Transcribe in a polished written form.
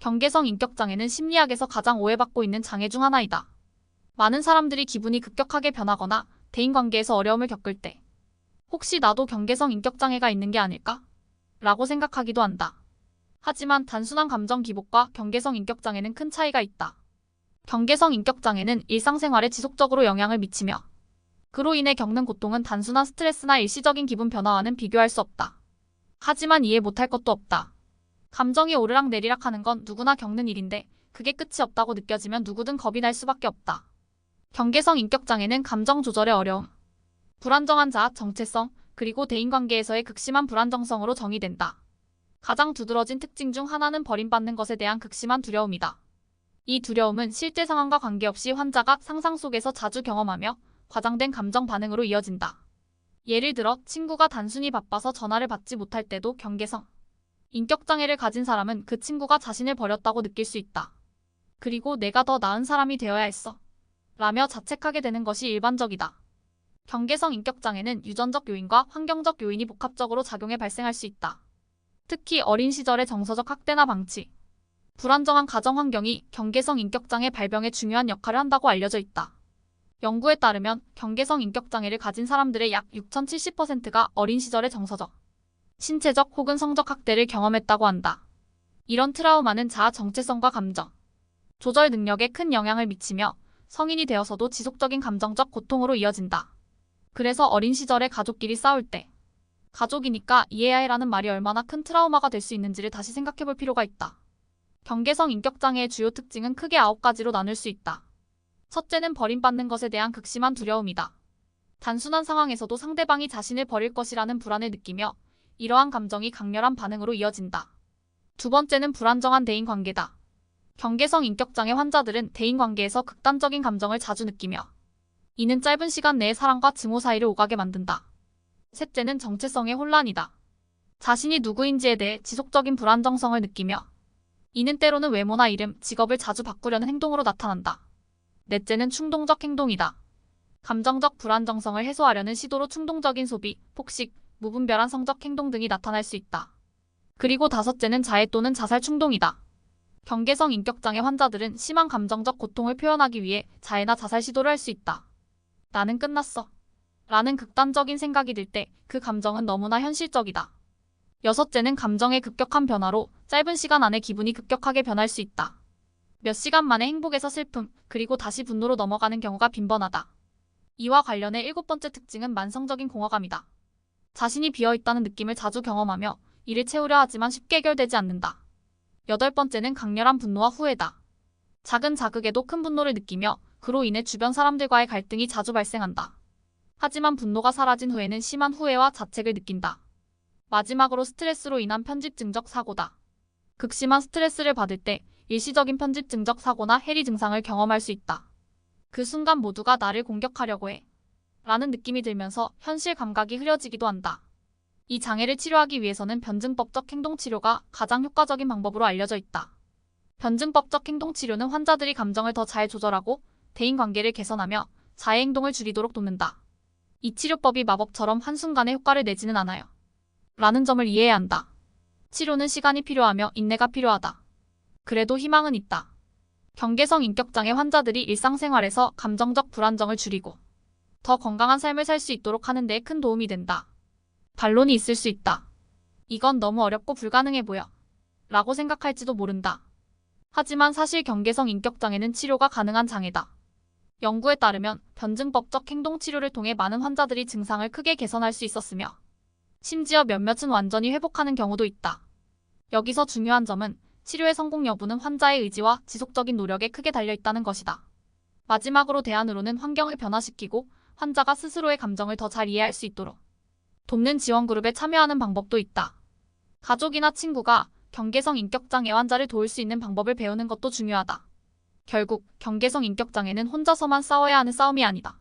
경계성 인격장애는 심리학에서 가장 오해받고 있는 장애 중 하나이다. 많은 사람들이 기분이 급격하게 변하거나 대인관계에서 어려움을 겪을 때 혹시 나도 경계성 인격장애가 있는 게 아닐까? 라고 생각하기도 한다. 하지만 단순한 감정 기복과 경계성 인격장애는 큰 차이가 있다. 경계성 인격장애는 일상생활에 지속적으로 영향을 미치며 그로 인해 겪는 고통은 단순한 스트레스나 일시적인 기분 변화와는 비교할 수 없다. 하지만 이해 못할 것도 없다. 감정이 오르락내리락 하는 건 누구나 겪는 일인데 그게 끝이 없다고 느껴지면 누구든 겁이 날 수밖에 없다. 경계성 인격장애는 감정 조절의 어려움, 불안정한 자아 정체성, 그리고 대인관계에서의 극심한 불안정성으로 정의된다. 가장 두드러진 특징 중 하나는 버림받는 것에 대한 극심한 두려움이다. 이 두려움은 실제 상황과 관계없이 환자가 상상 속에서 자주 경험하며 과장된 감정 반응으로 이어진다. 예를 들어 친구가 단순히 바빠서 전화를 받지 못할 때도 경계성 인격장애를 가진 사람은 그 친구가 자신을 버렸다고 느낄 수 있다. 그리고 내가 더 나은 사람이 되어야 했어 라며 자책하게 되는 것이 일반적이다. 경계성 인격장애는 유전적 요인과 환경적 요인이 복합적으로 작용해 발생할 수 있다. 특히 어린 시절의 정서적 학대나 방치, 불안정한 가정 환경이 경계성 인격장애 발병에 중요한 역할을 한다고 알려져 있다. 연구에 따르면 경계성 인격장애를 가진 사람들의 약 6070%가 어린 시절의 정서적, 신체적 혹은 성적 학대를 경험했다고 한다. 이런 트라우마는 자아 정체성과 감정 조절 능력에 큰 영향을 미치며 성인이 되어서도 지속적인 감정적 고통으로 이어진다. 그래서 어린 시절에 가족끼리 싸울 때 가족이니까 이해해야 해라는 말이 얼마나 큰 트라우마가 될 수 있는지를 다시 생각해 볼 필요가 있다. 경계성 인격장애의 주요 특징은 크게 9가지로 나눌 수 있다. 첫째는 버림받는 것에 대한 극심한 두려움이다. 단순한 상황에서도 상대방이 자신을 버릴 것이라는 불안을 느끼며 이러한 감정이 강렬한 반응으로 이어진다. 두 번째는 불안정한 대인관계다. 경계성 인격장애 환자들은 대인관계에서 극단적인 감정을 자주 느끼며 이는 짧은 시간 내에 사랑과 증오 사이를 오가게 만든다. 셋째는 정체성의 혼란이다. 자신이 누구인지에 대해 지속적인 불안정성을 느끼며 이는 때로는 외모나 이름, 직업을 자주 바꾸려는 행동으로 나타난다. 넷째는 충동적 행동이다. 감정적 불안정성을 해소하려는 시도로 충동적인 소비, 폭식, 무분별한 성적 행동 등이 나타날 수 있다. 그리고 다섯째는 자해 또는 자살 충동이다. 경계성 인격장애 환자들은 심한 감정적 고통을 표현하기 위해 자해나 자살 시도를 할 수 있다. 나는 끝났어 라는 극단적인 생각이 들 때 그 감정은 너무나 현실적이다. 여섯째는 감정의 급격한 변화로 짧은 시간 안에 기분이 급격하게 변할 수 있다. 몇 시간 만에 행복에서 슬픔, 그리고 다시 분노로 넘어가는 경우가 빈번하다. 이와 관련해 7번째 특징은 만성적인 공허감이다. 자신이 비어있다는 느낌을 자주 경험하며 이를 채우려 하지만 쉽게 해결되지 않는다. 8번째는 강렬한 분노와 후회다. 작은 자극에도 큰 분노를 느끼며 그로 인해 주변 사람들과의 갈등이 자주 발생한다. 하지만 분노가 사라진 후에는 심한 후회와 자책을 느낀다. 마지막으로 스트레스로 인한 편집증적 사고다. 극심한 스트레스를 받을 때 일시적인 편집증적 사고나 해리 증상을 경험할 수 있다. 그 순간 모두가 나를 공격하려고 해 라는 느낌이 들면서 현실 감각이 흐려지기도 한다. 이 장애를 치료하기 위해서는 변증법적 행동치료가 가장 효과적인 방법으로 알려져 있다. 변증법적 행동치료는 환자들이 감정을 더 잘 조절하고 대인관계를 개선하며 자해 행동을 줄이도록 돕는다. 이 치료법이 마법처럼 한순간에 효과를 내지는 않아요. 라는 점을 이해해야 한다. 치료는 시간이 필요하며 인내가 필요하다. 그래도 희망은 있다. 경계성 인격장애 환자들이 일상생활에서 감정적 불안정을 줄이고 더 건강한 삶을 살 수 있도록 하는 데 큰 도움이 된다. 반론이 있을 수 있다. 이건 너무 어렵고 불가능해 보여 라고 생각할지도 모른다. 하지만 사실 경계성 인격장애는 치료가 가능한 장애다. 연구에 따르면 변증법적 행동치료를 통해 많은 환자들이 증상을 크게 개선할 수 있었으며 심지어 몇몇은 완전히 회복하는 경우도 있다. 여기서 중요한 점은 치료의 성공 여부는 환자의 의지와 지속적인 노력에 크게 달려있다는 것이다. 마지막으로 대안으로는 환경을 변화시키고 환자가 스스로의 감정을 더 잘 이해할 수 있도록 돕는 지원그룹에 참여하는 방법도 있다. 가족이나 친구가 경계성 인격장애 환자를 도울 수 있는 방법을 배우는 것도 중요하다. 결국 경계성 인격장애는 혼자서만 싸워야 하는 싸움이 아니다.